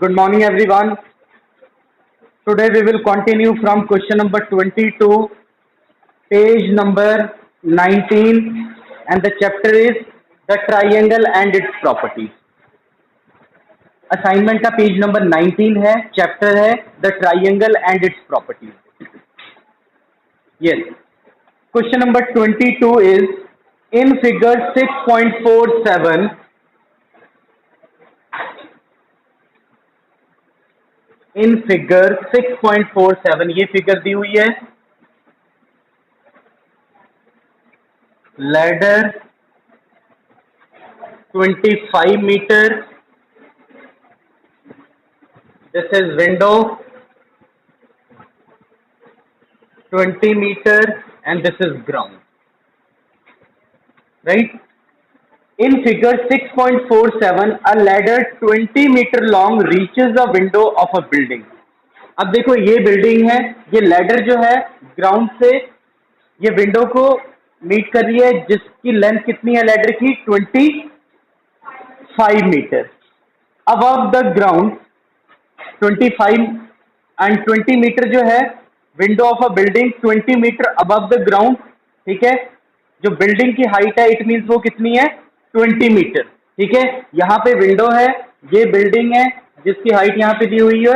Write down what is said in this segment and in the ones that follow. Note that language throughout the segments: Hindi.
Good morning, everyone. Today we will continue from question number 22, page number 19, and the chapter is the triangle and its properties. Assignment का page number 19 है, chapter है the triangle and its properties. Yes. Question number 22 is in figure 6.47. In figure 6.47 ये फिगर दी हुई है ladder 25 meter, this is window 20 meter and this is ground, right. In figure 6.47, a ladder 20 meter long reaches the window of a building. अब देखो ये बिल्डिंग है, ये लैडर जो है ग्राउंड से ये विंडो को मीट कर रही है, जिसकी लेंथ कितनी है लैडर की 25 meter. Above the ground 25 and 20 meter जो है window of a building 20 meter above the ground. ठीक है, जो बिल्डिंग की हाइट है इट मीन्स वो कितनी है 20 मीटर. ठीक है, यहाँ पे विंडो है, ये बिल्डिंग है जिसकी हाइट यहाँ पे दी हुई है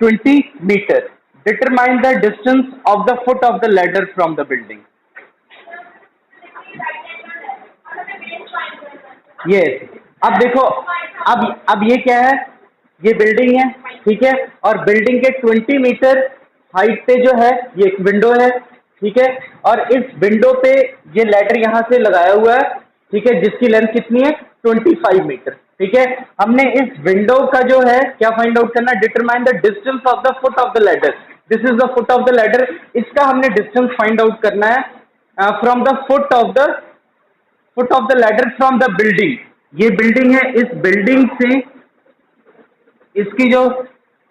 20 meter. Determine the distance of the foot of the ladder from the building. Yes, अब देखो अब ये क्या है, ये बिल्डिंग है. ठीक है, और बिल्डिंग के 20 मीटर हाइट पे जो है ये एक विंडो है. ठीक है, और इस विंडो पे ये लैडर यहाँ से लगाया हुआ है. ठीक है, जिसकी लेंथ कितनी है 25 मीटर. ठीक है, हमने इस विंडो का जो है क्या फाइंड आउट करना है, determine the distance of the foot of the ladder. This is the foot of the ladder. इसका हमने डिस्टेंस फाइंड आउट करना है from the foot of the ladder from the building. ये बिल्डिंग है, इस बिल्डिंग से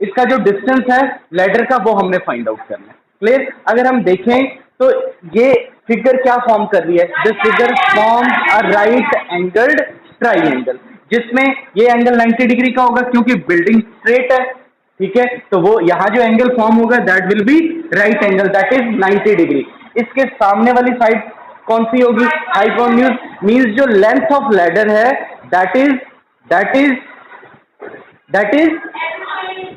इसका जो डिस्टेंस है लैडर का वो हमने फाइंड आउट करना है. क्लियर. अगर हम देखें तो ये फिगर क्या फॉर्म कर रही है, this figure form a right angled triangle, जिसमें ये एंगल 90 डिग्री का होगा क्योंकि बिल्डिंग स्ट्रेट है. ठीक है, तो वो यहाँ जो एंगल फॉर्म होगा that will be right angle, that is 90 degree. इसके सामने वाली साइड कौन सी होगी, हाइपोटेन्यूज, मींस जो लेंथ ऑफ लैडर है दैट इज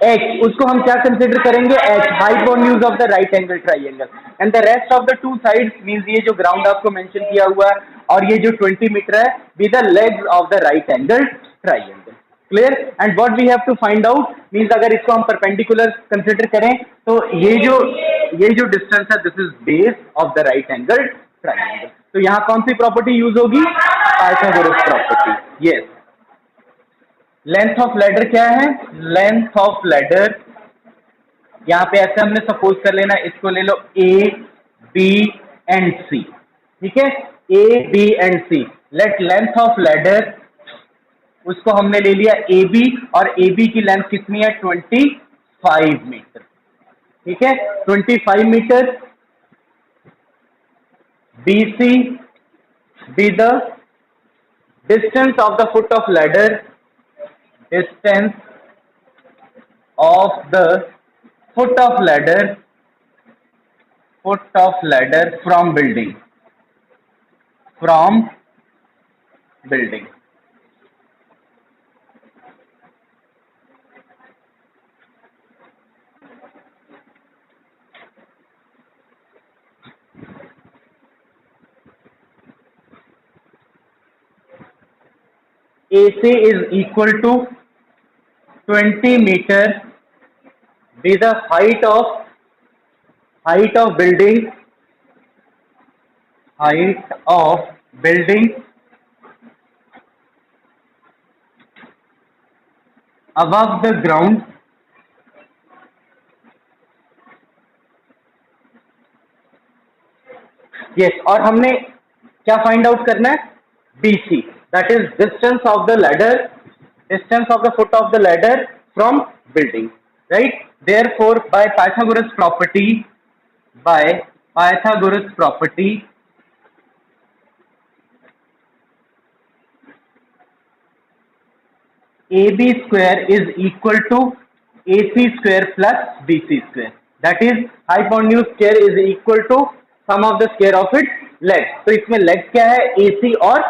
एच. उसको हम क्या कंसिडर करेंगे, H, hypotenuse of the right angle triangle. And the rest of the two sides means ये जो ग्राउंड आपको मेंशन किया हुआ है और ये जो 20 मीटर है be the legs of the right angle triangle. Clear. And what we have to find out means अगर इसको हम परपेंडिकुलर कंसिडर करें तो ये जो डिस्टेंस है this is base of the right angle triangle. तो यहाँ कौन सी प्रॉपर्टी यूज होगी, Pythagoras property. Yes. Length of ladder क्या है, लेंथ ऑफ लैडर यहाँ पे ऐसे हमने सपोज कर लेना, इसको ले लो ए बी एंड सी. ठीक है, A B and C. Let length of ladder, उसको हमने ले लिया ए बी और ए बी की लेंथ कितनी है 25 मीटर. ठीक है, 25 meter. B C be the distance of the foot of ladder, distance of the foot of ladder from building. AC is equal to 20 meter be the height of building above the ground yes. और हमने क्या फाइंड आउट करना है, BC, that is distance of the foot of the ladder from building, right. Therefore by Pythagoras property AB square is equal to AC square plus BC square. That is hypotenuse square is equal to sum of the square of its legs. तो इसमें legs क्या है? AC और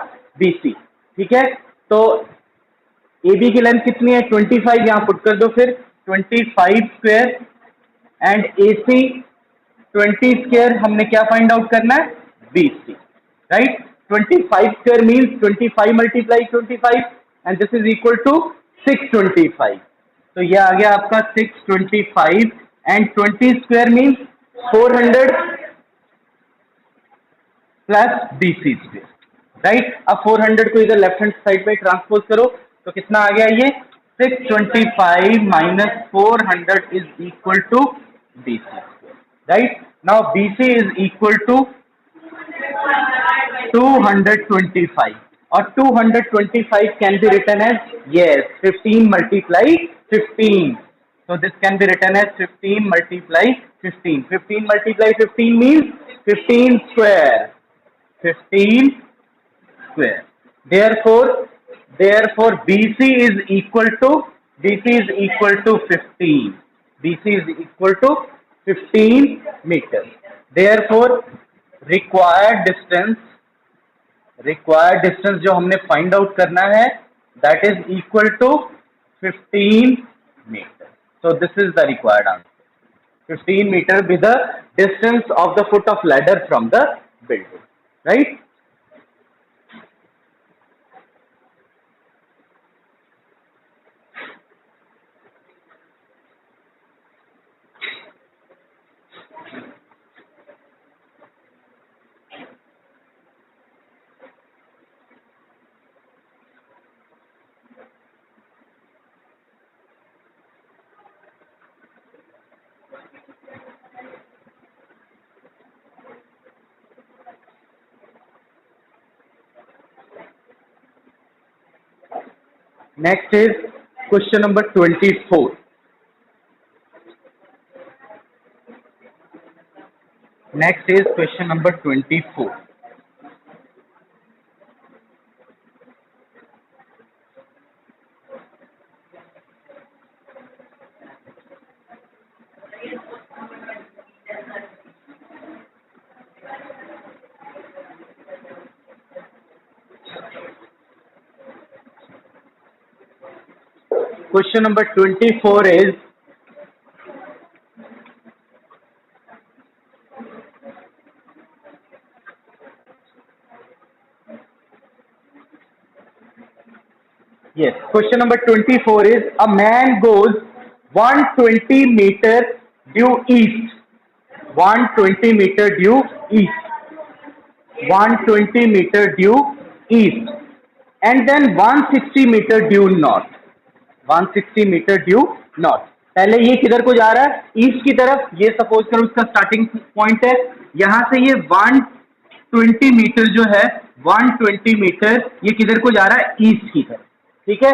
BC. ठीक है, तो AB की लेंथ कितनी है? 25. यहाँ पुट कर दो फिर 25 स्क्वायर एंड AC 20 स्क्वायर. हमने क्या फाइंड आउट करना है? BC, right. 25 square means 25 multiply 25 and this is equal to 625. तो ये आ गया आपका 625 and 20 square means 400 plus BC square, right. अब 400 को इधर लेफ्ट हैंड साइड पे ट्रांसपोज करो तो कितना आ गया? ये 625 minus 400 is equal to BC square, right. Now BC is equal to 225 और 225 can be written as, yes, 15 multiply 15. So this can be written as 15 multiply 15. 15 multiply 15 means 15 square. 15 square. Therefore BC is equal to 15. BC is equal to 15 meters. Therefore required distance जो हमने फाइंड आउट करना है that is equal to 15 meters. So this is the required answer. 15 meter with the distance of the foot of ladder from the building, right? Next is question number 24. Next is question number 24. Question number 24 is, yes, question number 24 is, a man goes 120 meter due east. 120 meter due east. 120 meter due east. And then 160 meter due north. 160 meter due north. पहले ये किधर को जा रहा है? ईस्ट की तरफ. ये सपोज करो उसका स्टार्टिंग पॉइंट है. यहां से ये 120 मीटर जो है 120 मीटर ये किधर को जा रहा है? ईस्ट की तरफ. ठीक है,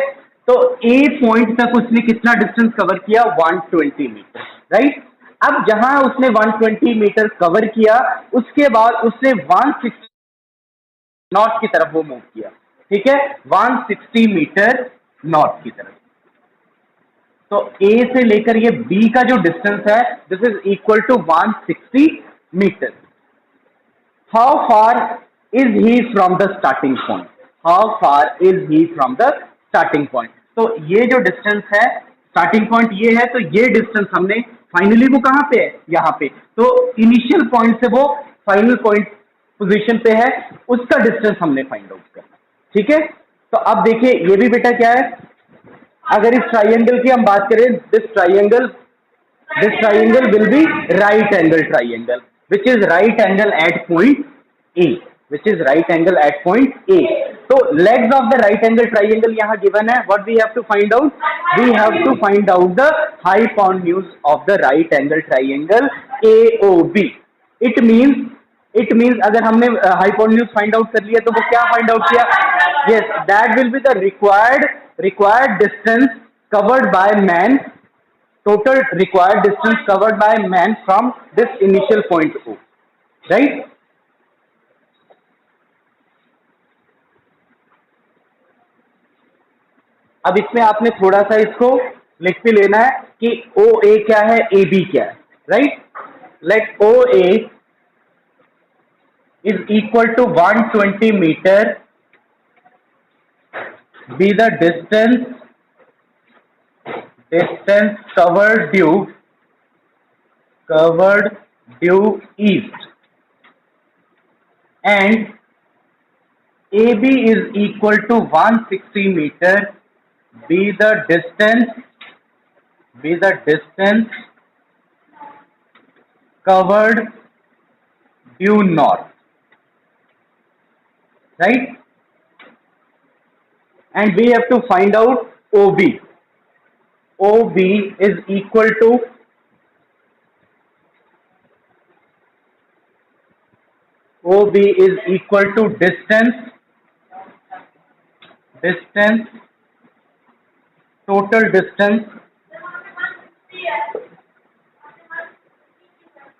तो ए पॉइंट तक उसने कितना डिस्टेंस कवर किया? 120 मीटर, राइट. अब जहां उसने 120 मीटर कवर किया उसके बाद उसने 160 नॉर्थ की तरफ वो मूव किया. ठीक है, 160 मीटर नॉर्थ की तरफ. तो ए से लेकर ये बी का जो डिस्टेंस है this is equal to 160 meter. How far is he from the starting point? How far is he from the starting point? तो ये जो डिस्टेंस है स्टार्टिंग पॉइंट ये है, तो ये डिस्टेंस हमने फाइनली वो कहां पे है? यहाँ पे. तो इनिशियल पॉइंट से वो फाइनल पॉइंट पोजीशन पे है, उसका डिस्टेंस हमने फाइंड आउट करना. ठीक है, तो अब देखिए ये भी बेटा क्या है, अगर इस ट्राइंगल की हम बात करें, this triangle will be right angle triangle which is right angle at point A. Which is right angle at point A. तो legs of the right angle triangle यहाँ गिवन है. What we have to find out? We have to find out the hypotenuse of the right angle triangle AOB. It means अगर हमने हाइपोटेन्यूज फाइंड आउट कर लिया तो वो क्या फाइंड आउट किया? Yes, that will be the required distance covered by man, total required distance covered by man from this initial point O, right? अब इसमें आपने थोड़ा सा इसको लिख भी लेना है कि ओ ए क्या है, ए बी क्या है, right. Let O A is equal to 120 meter be the distance covered due east, and AB is equal to 160 meter be the distance covered due north, right? And we have to find out OB. OB is equal to distance, total distance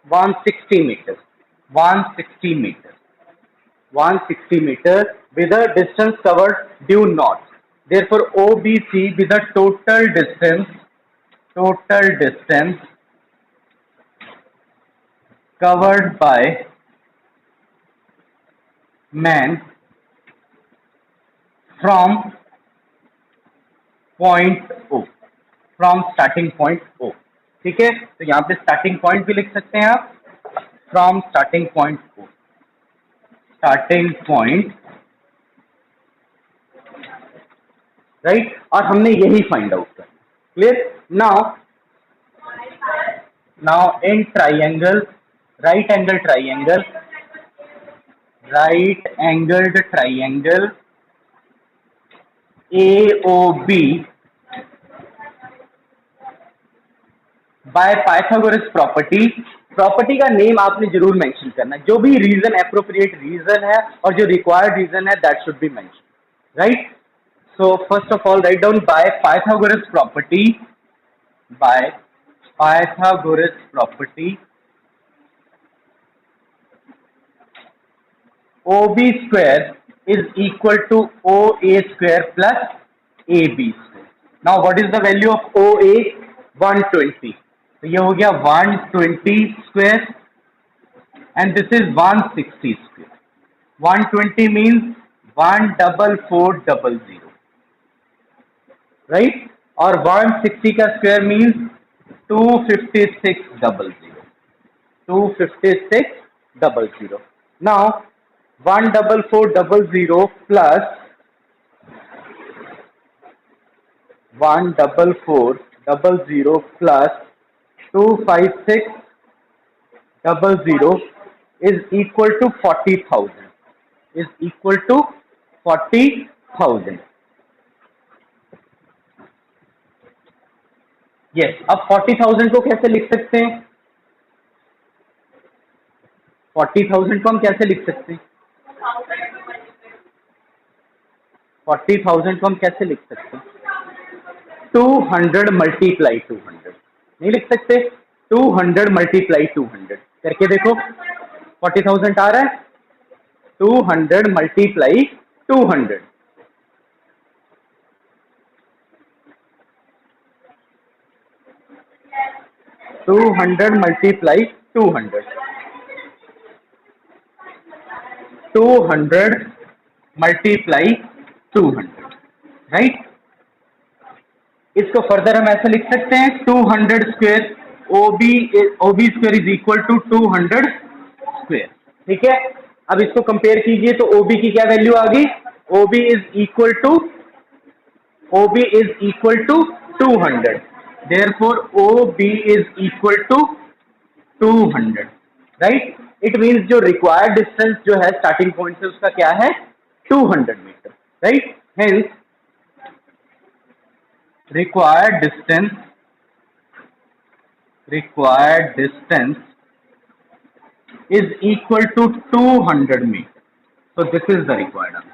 160 meters, 160 meters, 160 meters with the distance covered due north. Therefore, OBC with the total distance covered by man from point O, from starting point O. ठीक है, तो यहाँ पे स्टार्टिंग पॉइंट भी लिख सकते हैं आप, from starting point O, starting point, right. और हमने यही फाइंड आउट करना, clear. Now in triangle, right angled triangle AOB by Pythagoras property, property का नेम आपने जरूर मेंशन करना है, जो भी रीजन एप्रोप्रिएट रीजन है और जो रिक्वायर्ड रीजन है that should be mention, right. So first of all, write down by Pythagoras property, OB square is equal to OA square plus AB square. Now what is the value of OA? 120. तो ये हो गया 120 square and this is 160 square. 120 means 14400, right? और 160 का square means 25600. Now 14400 plus 25600 is equal to 40,000. Yes, अब 40,000 को कैसे लिख सकते हैं? 40,000 को हम कैसे लिख सकते हैं? 40,000 को हम कैसे लिख सकते हैं? 200 मल्टीप्लाई 200 नहीं लिख सकते? 200 मल्टीप्लाई 200 करके देखो, 40,000 आ रहा है। 200 मल्टीप्लाई 200, 200 मल्टीप्लाई 200, 200 मल्टीप्लाई 200, राइट। इसको फर्दर हम ऐसे लिख सकते हैं 200 square OB square is equal to 200 square, ठीक है। अब इसको कंपेयर कीजिए तो OB की क्या वैल्यू आ गई? OB is equal to 200, therefore OB is equal to 200, right. It means जो रिक्वायर्ड डिस्टेंस जो है स्टार्टिंग पॉइंट से उसका क्या है? 200 meter, right. Hence required distance is equal to 200 meters. So this is the required answer.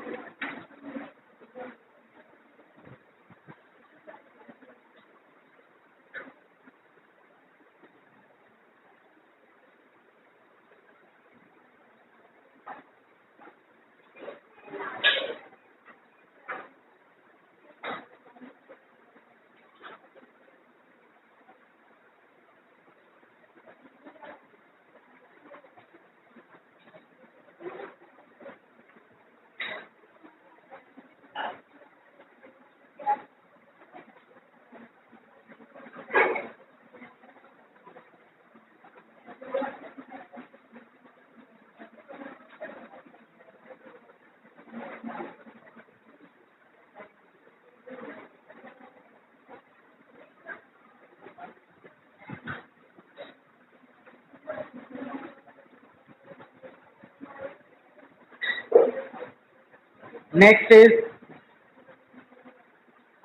Next is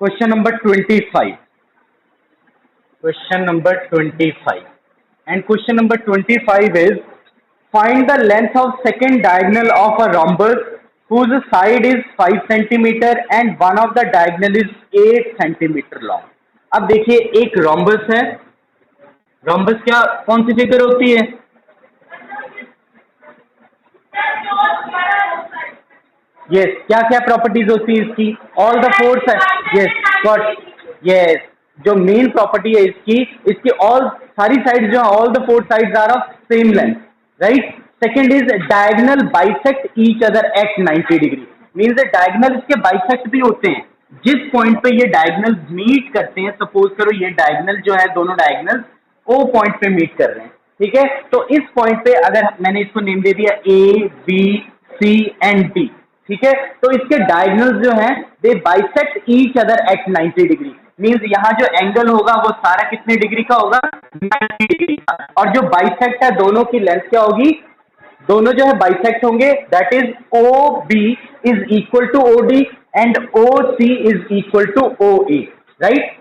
question number 25. Question number 25. And question number 25 is, find the length of second diagonal of a rhombus whose side is 5 centimeter and one of the diagonal is 8 centimeter long. अब देखिए एक rhombus है, rhombus क्या कौन सी फिगर होती है? यस, क्या क्या प्रॉपर्टीज होती है इसकी? All the four side, yes got, yes, जो मेन प्रॉपर्टी है इसकी, इसकी ऑल सारी साइड जो है, all the four sides are of same length, right. Second is diagonal bisect each other at 90 degree, means diagonal इसके बाइसेक्ट भी होते हैं. जिस पॉइंट पे ये डायगोनल मीट करते हैं, सपोज करो ये डायगोनल जो है, दोनों डायगोनल ओ पॉइंट पे मीट कर रहे हैं, ठीक है. तो इस पॉइंट पे अगर मैंने इसको नेम दे दिया A B C and D, ठीक है, तो इसके डायगोनल्स जो हैं they bisect each other at 90 degree, means यहाँ जो एंगल होगा वो सारा कितने डिग्री का होगा? 90 डिग्री का. और जो बाइसेक्ट है दोनों की लेंथ क्या होगी? दोनों जो है बाइसेक्ट होंगे, that is O B is equal to O D and O C is equal to O A, right.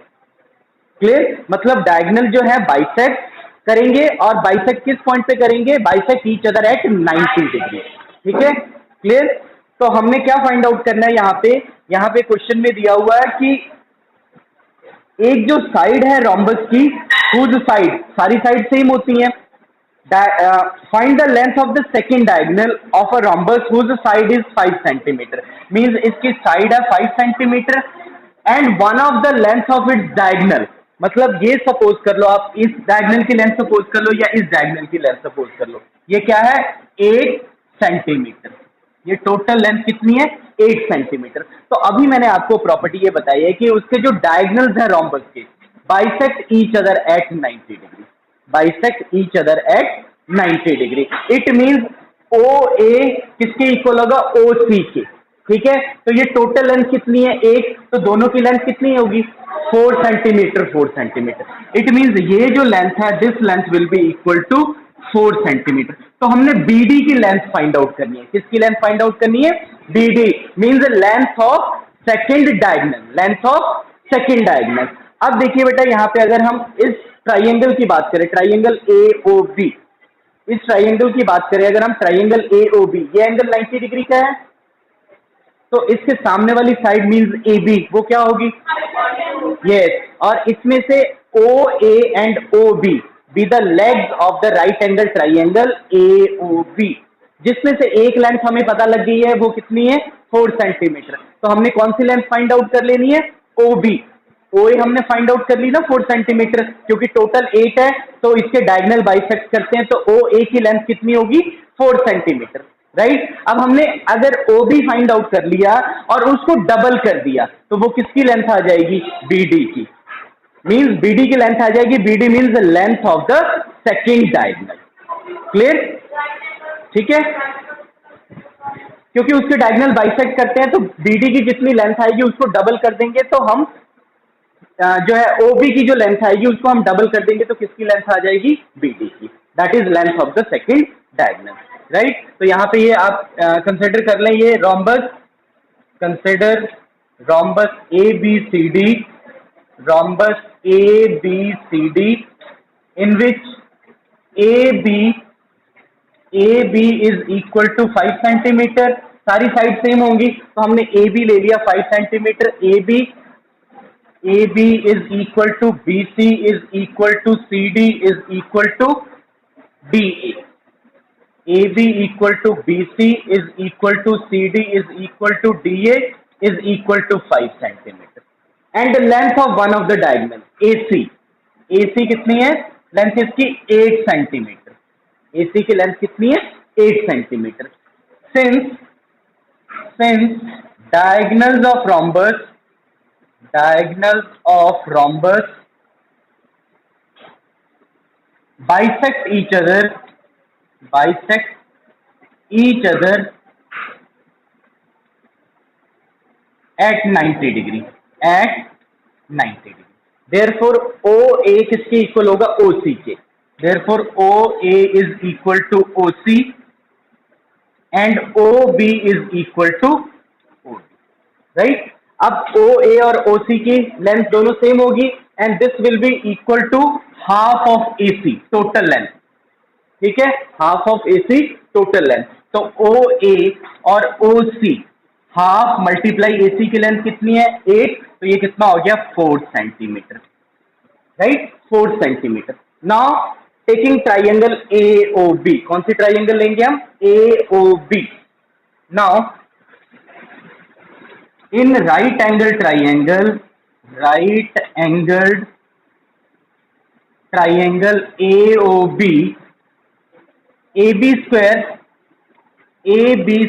Clear? मतलब डायगोनल जो है बाइसेक्ट करेंगे, और बाइसेक्ट किस पॉइंट पे करेंगे? Bisect each other at 90 degree, ठीक है. क्लियर? तो हमने क्या फाइंड आउट करना है यहाँ पे क्वेश्चन में दिया हुआ है कि एक जो साइड है रोम्बस की, हुज साइड, सारी साइड सेम होती हैं. Find the length of the second diagonal of a rhombus whose side is 5 centimeter, means इसकी साइड है 5 centimeter and one of the length of its diagonal, मतलब ये सपोज कर लो आप, इस डायगोनल की लेंथ सपोज कर लो या इस डायगोनल की लेंथ सपोज कर लो, ये क्या है? 8 सेंटीमीटर. ये टोटल लेंथ कितनी है? 8 सेंटीमीटर. तो अभी मैंने आपको प्रॉपर्टी ये बताई है कि उसके जो डायगोनल्स हैं रोम्बस के, bisect each other at 90 degree, bisect each other at 90 degree. It means O A किसके इक्वल होगा? ओ सी के, ठीक है. तो ये टोटल लेंथ कितनी है? 8, तो दोनों की लेंथ कितनी होगी? 4 सेंटीमीटर, 4 सेंटीमीटर. इट मींस ये जो लेंथ है, this length will be equal to 4 centimeter. तो हमने BD की लेंथ फाइंड आउट करनी है. किसकी लेंथ फाइंड आउट करनी है? BD means length of second diagonal, length of second diagonal. अब देखिए बेटा, यहाँ पे अगर हम इस ट्राइंगल की बात करें, ट्राइंगल AOB, इस ट्राइंगल की बात करें, अगर हम ट्राइंगल AOB, ये एंगल 90 डिग्री का है, तो इसके सामने वाली साइड मींस AB, वो क्या होगी? यस. और इसमें से OA and OB be the legs of the right angle triangle AOB, जिसमें से एक लेंथ हमें पता लग गई है, वो कितनी है? 4 सेंटीमीटर. तो हमने कौन सी लेंथ फाइंड आउट कर लेनी है? OB. OA हमने फाइंड आउट कर ली ना 4 सेंटीमीटर, क्योंकि टोटल 8 है, तो इसके डायगोनल बाइसेक्ट करते हैं, तो OA की लेंथ कितनी होगी? 4 सेंटीमीटर, राइट. अब हमने अगर OB फाइंड आउट कर लिया और उसको डबल कर दिया, तो वो किसकी लेंथ आ जाएगी? BD की. मीन्स BD की लेंथ आ जाएगी. BD means length of the second diagonal. Clear? ठीक है. क्योंकि उसके डायगोनल बाइसेक्ट करते हैं, तो BD की जितनी लेंथ आएगी उसको डबल कर देंगे, तो हम जो है OB की जो लेंथ आएगी उसको हम डबल कर देंगे, तो किसकी लेंथ आ जाएगी? BD की. That is length of the second diagonal, right. तो यहाँ पे ये आप कंसिडर कर लें, ये rhombus, consider rhombus ABCD, rhombus ABCD in which AB is equal to 5 centimetre. सारी साइड सेम होंगी, तो हमने AB ले लिया 5 centimetre. AB is equal to BC is equal to CD is equal to DA. AB equal to BC is equal to CD is equal to DA is equal to 5 centimeter. And length of one of the diagonal AC, AC कितनी है? लेंथ इसकी 8 सेंटीमीटर. AC की लेंथ कितनी है? 8 centimetre. Since diagonals of rhombus bisect each other at 90 degree, at 90 degree. Therefore OA किसके इक्वल होगा? OC के. Therefore OA is equal to OC and OB is equal to OD. Right. अब OA और OC की लेंथ दोनों सेम होगी and this will be equal to half of AC total length, ठीक है, half of AC total length. तो OA और OC हाफ मल्टीप्लाई AC की लेंथ कितनी है 8, तो ये कितना हो गया 4 centimetre, right, 4 centimetre. Now taking triangle AOB, कौन सी ट्राइंगल लेंगे हम AOB। Now in right angle triangle AOB, AB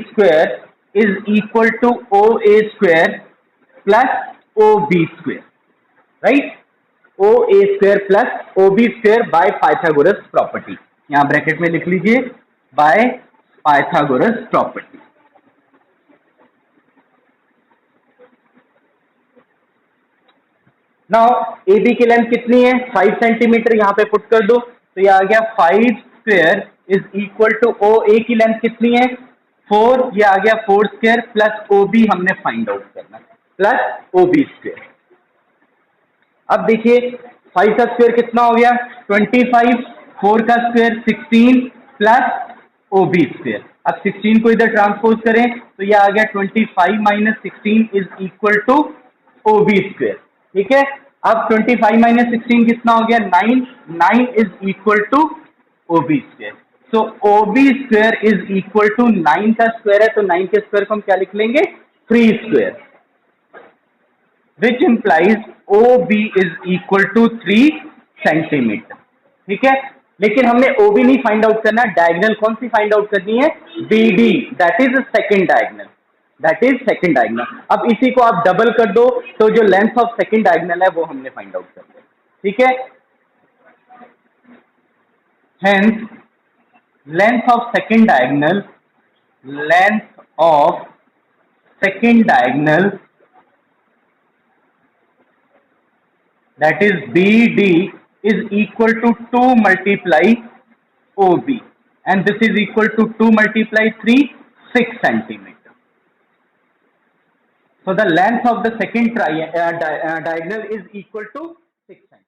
square is equal to OA square plus OB square, right? OA square plus OB square by Pythagoras property, यहां ब्रैकेट में लिख लीजिए by Pythagoras property। Now AB की लेंथ कितनी है 5 सेंटीमीटर, यहां पे पुट कर दो तो ये आ गया 5 square is equal to OA की लेंथ कितनी है 4, ये आ गया 4 स्क्वायर प्लस OB हमने फाइंड आउट करना प्लस OB स्क्वायर। अब देखिए 5 का स्क्वायर कितना हो गया 25, 4 का स्क्वायर 16 प्लस OB स्क्वायर। अब 16 को इधर ट्रांसपोज करें तो ये आ गया 25 minus 16 is equal to OB square, ठीक है। अब 25 माइनस 16 कितना हो गया 9, 9 is equal to OB square. So OB square is equal to 9 का स्क्वायर है तो 9 के स्क्वायर को हम क्या लिख लेंगे 3 square, which implies OB is equal to 3 centimetre, ठीक है। लेकिन हमने OB नहीं फाइंड आउट करना, डायगोनल कौन सी फाइंड आउट करनी है BD, that is second diagonal, that is second diagonal. अब इसी को आप डबल कर दो तो जो लेंथ ऑफ सेकंड डायगोनल है वो हमने फाइंड आउट कर लिया, ठीक है। Hence length of second diagonal, length of second diagonal that is BD is equal to 2 multiply OB and this is equal to 2 multiply 3, 6 centimeter. So the length of the second diagonal is equal to 6 centimeter.